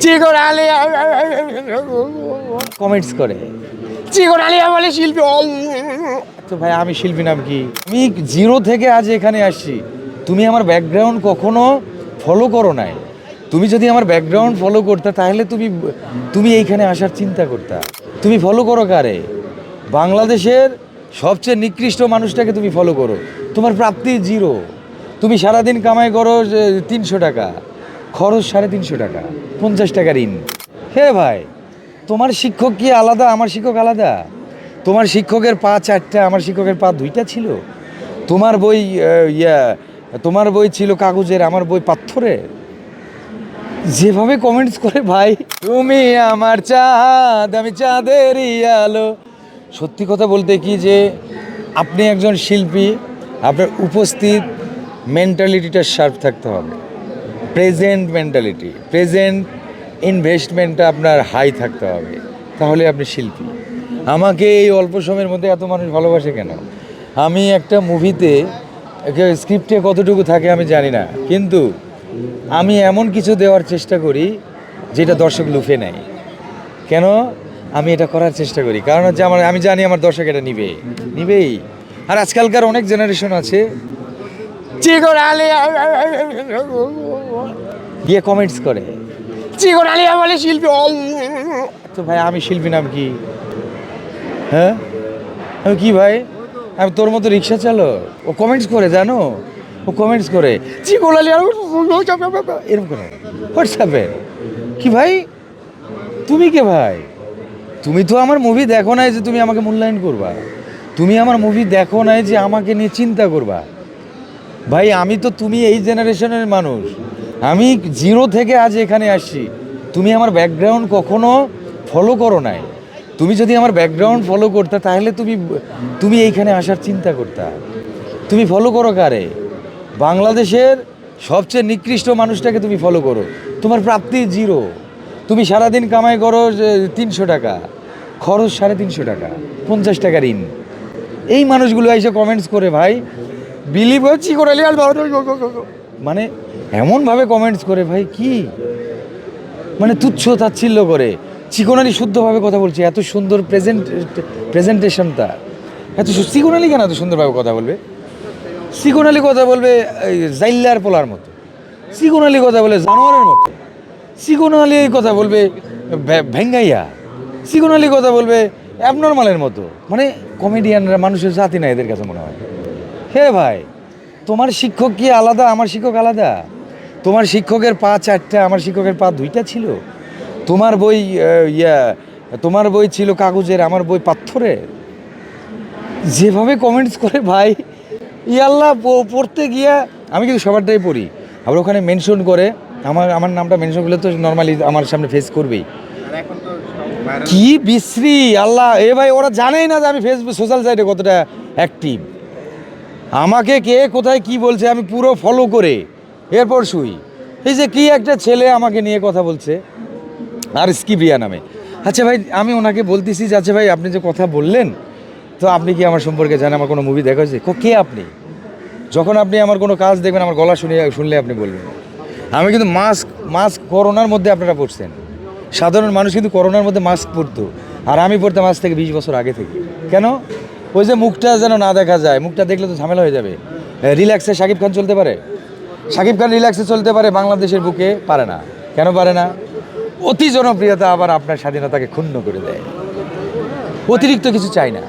চিকন আলিয়া কমেন্টস করে, চিকন আলিয়া বলে শিল্পী। তো ভাই আমি শিল্পী নাম কি? আমি জিরো থেকে আজ এখানে আসছি। তুমি আমার ব্যাকগ্রাউন্ড কখনো ফলো করো নাই। তুমি যদি আমার ব্যাকগ্রাউন্ড ফলো করতে তাহলে তুমি তুমি এইখানে আসার চিন্তা করতা। তুমি ফলো করো কারে? বাংলাদেশের সবচেয়ে নিকৃষ্ট মানুষটাকে তুমি ফলো করো। তোমার প্রাপ্তি জিরো। তুমি সারাদিন কামাই করো 300 টাকা, খরচ 350 টাকা, 50 টাকা ঋণ। হে ভাই, তোমার শিক্ষক কি আলাদা? আমার শিক্ষক আলাদা? তোমার শিক্ষকের পা 4টা, আমার শিক্ষকের পা 2টা ছিল। তোমার বই তোমার বই ছিল কাগজের, আমার বই পাথরের। যেভাবে কমেন্টস করে ভাই, তুমি আমার চাঁদ, আমি চাঁদেরই আলো। সত্যি কথা বলতে কি যে আপনি একজন শিল্পী, আপনার উপস্থিত মেন্টালিটিটা শার্প থাকতে হবে। প্রেজেন্ট মেন্টালিটি, প্রেজেন্ট ইনভেস্টমেন্টটা আপনার হাই থাকতে হবে, তাহলে আপনি শিল্পী। আমাকে এই অল্প সময়ের মধ্যে এত মানুষ ভালোবাসে কেন? আমি একটা মুভিতে স্ক্রিপ্টে কতটুকু থাকে আমি জানি না, কিন্তু আমি এমন কিছু দেওয়ার চেষ্টা করি যেটা দর্শক লুফে নেয়। কেন আমি এটা করার চেষ্টা করি? কারণ হচ্ছে আমি জানি আমার দর্শক এটা নিবেই। আর আজকালকার অনেক জেনারেশন আছে চিকন আলিয়া গিয়ে কমেন্টস করে, চিকন আলিয়া বলে শিল্পী। তো ভাই আমি শিল্পী নাম কি? হ্যাঁ আমি কি ভাই? আমি তোর মতো রিক্সা চালক? ও কমেন্টস করে, জানো? ও কমেন্টস করে চিকন আলিয়া এরকম করে হোয়াটসঅ্যাপে। কি ভাই তুমি কে ভাই? তুমি তো আমার মুভি দেখো নাই যে তুমি আমাকে মূল্যায়ন করবা। তুমি আমার মুভি দেখো নাই যে আমাকে নিয়ে চিন্তা করবা। ভাই আমি তো, তুমি এই জেনারেশনের মানুষ। আমি জিরো থেকে আজ এখানে আসছি। তুমি আমার ব্যাকগ্রাউন্ড কখনো ফলো করো নাই। তুমি যদি আমার ব্যাকগ্রাউন্ড ফলো করতে তাহলে তুমি এইখানে আসার চিন্তা করতা। তুমি ফলো করো কারে? বাংলাদেশের সবচেয়ে নিকৃষ্ট মানুষটাকে তুমি ফলো করো। তোমার প্রাপ্তি জিরো। তুমি সারাদিন কামাই করো 300 টাকা, খরচ 350 টাকা, 50 টাকা ঋণ। এই মানুষগুলো এসে কমেন্টস করে ভাই, বিলিভ হচ্ছি করে মানে এমনভাবে কমেন্টস করে ভাই, কি মানে তুচ্ছ তাচ্ছিল্য করে। চিকনালি শুদ্ধভাবে কথা বলছে, এত সুন্দর প্রেজেন্টেশনটা এত চিকনালি কেন এত সুন্দরভাবে কথা বলবে? চিকনালি কথা বলবে জাইল্লার পোলার মতো, চিকনালি কথা বলে জানোয়ারের মতো, চিকনালি কথা বলবে ভেঙ্গাইয়া, চিকনালি কথা বলবে অ্যাবনর্মালের মতো। মানে কমেডিয়ানরা মানুষের জাতি না এদের কাছে মনে হয়। হে ভাই, তোমার শিক্ষক কি আলাদা? আমার শিক্ষক আলাদা? তোমার শিক্ষকের পা 4টা, আমার শিক্ষকের পা 2টা ছিল। তোমার বই তোমার বই ছিল কাগজের, আমার বই পাথরের। যেভাবে কমেন্টস করে ভাই, ইয়াল্লাহ পড়তে গিয়া আমি কিন্তু সবারটাই পড়ি। আবার ওখানে মেনশন করে, আমার নামটা মেনশন করলে তো নর্মালি আমার সামনে ফেস করবেই। কি বিশ্রী আল্লাহ! এ ভাই ওরা জানেই না যে আমি ফেসবুক সোশ্যাল সাইটে কতটা অ্যাক্টিভ। আমাকে কে কোথায় কি বলছে আমি পুরো ফলো করে এরপর শুই। এই যে কি একটা ছেলে আমাকে নিয়ে কথা বলছে আর স্কিবিয়া নামে। আচ্ছা ভাই, আমি ওনাকে বলতেছি যে আচ্ছা ভাই আপনি যে কথা বললেন, তো আপনি কি আমার সম্পর্কে জানেন? আমার কোনো মুভি দেখা হয়েছে? কে আপনি? যখন আপনি আমার কোনো কাজ দেখবেন, আমার গলা শুনলে আপনি বলবেন। আমি কিন্তু মাস্ক করোনার মধ্যে আপনারা পড়ছেন। সাধারণ মানুষ কিন্তু করোনার মধ্যে মাস্ক পরতো, আর আমি পড়তাম আজ থেকে 20 বছর আগে থেকে। কেন? ওই যে মুখটা যেন না দেখা যায়, মুখটা দেখলে তো ঝামেলা হয়ে যাবে। রিল্যাক্সে শাকিব খান চলতে পারে? শাকিব খান রিল্যাক্সে চলতে পারে, বাংলাদেশের বুকে পারে না। কেন পারে না? অতি জনপ্রিয়তা আবার আপনার স্বাধীনতাকে ক্ষুণ্ণ করে দেয়। অতিরিক্ত কিছু চাই না।